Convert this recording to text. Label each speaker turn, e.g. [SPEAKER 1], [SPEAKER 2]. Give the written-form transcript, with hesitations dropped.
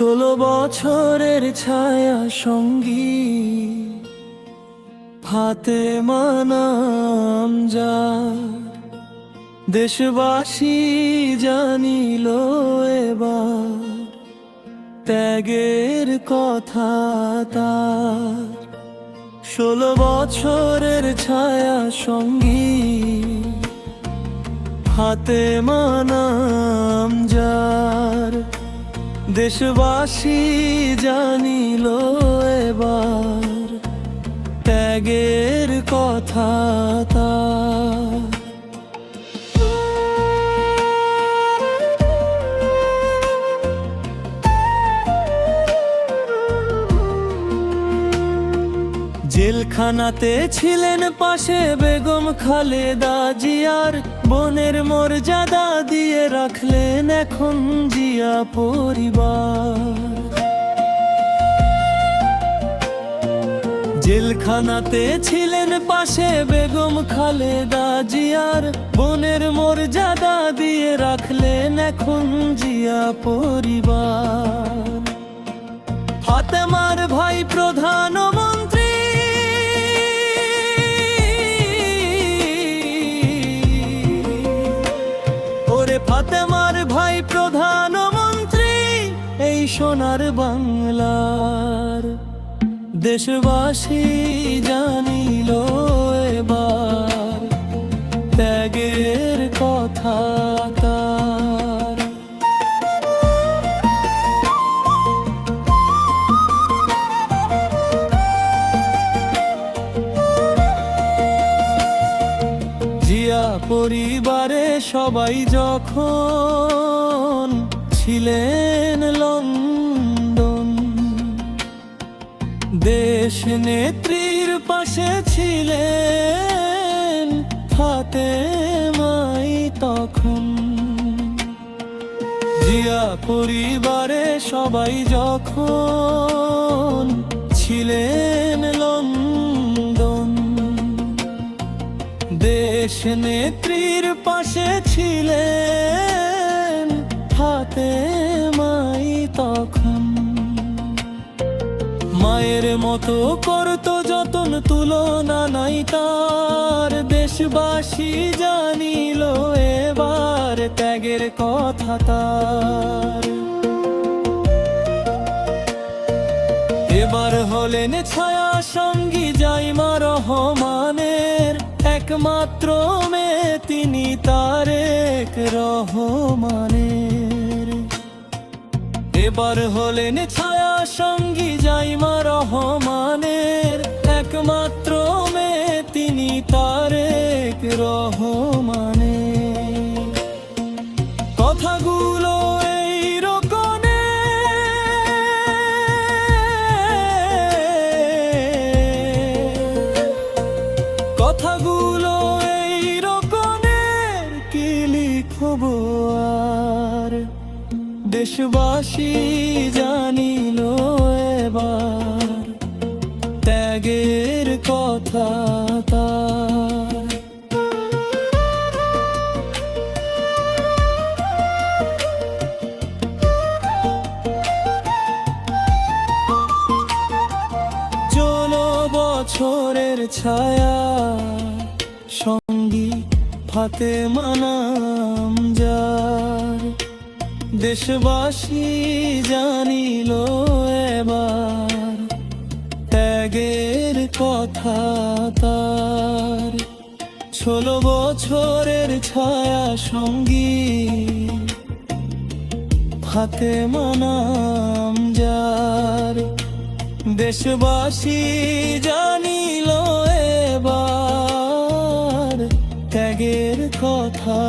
[SPEAKER 1] 16 বছরের ছায়া সঙ্গী ফাতেমা নাম যার, দেশবাসী জানিল এবার ত্যাগের কথা তার। 16 বছরের ছায়া সঙ্গী ফাতেমা নাম যার, দেশবাসী জানিল এবার ত্যাগের কথা তার। জেলখানাতে ছিলেন পাশে বেগম খালেদা জিয়ার, বোনের মর্যাদা দিয়ে রাখলেন এখন জিয়া পরিবার। জেলখানাতে ছিলেন পাশে বেগম খালেদা জিয়ার, বোনের মর্যাদা দিয়ে রাখলেন এখন জিয়া পরিবার। ফাতেমার ভাই প্রধানমন্ত্রী, ফাতেমার ভাই প্রধানমন্ত্রী এই সোনার বাংলার, দেশবাসী জানিল এবার ত্যাগের কথা তার। জিয়া পরিবারে সবাই যখন ছিলেন লন্ডন, দেশ নেত্রীর পাশে ছিলেন ফাতেমাই তখন। জিয়া পরিবারে সবাই যখন ছিলেন লন্ডন, দেশ নেত্রীর পাশে ছিলেন ফাতেমাই তখন। মায়ের মতো করতো যতন, তুলনা নাই তার, দেশবাসী জানিল এবার ত্যাগের কথা তার। এবার হলেন ছায়া সঙ্গী জাইমা রহমানের, একমাত্র মেয়ে তিনি তারেক রহমানের। এবার হলেন ছায়া সঙ্গী জাইমা রহমানের, একমাত্র মেয়ে তিনি তারেক রহমানের। কথাগুলো এই রকমে কথাগুলো এই রকমের কি লিখব আর, দেশবাসী জানিল এবার ত্যাগের কথা তার। ষোলো বছরের ছায়া সঙ্গী ফাতেমা নাম যার, দেশবাসী জানিল এবার ত্যাগের কথা তার। 16 বছরের ছায়া সঙ্গী ফাতেমা নাম যার, দেশবাসী জানিল এবার ত্যাগের কথা।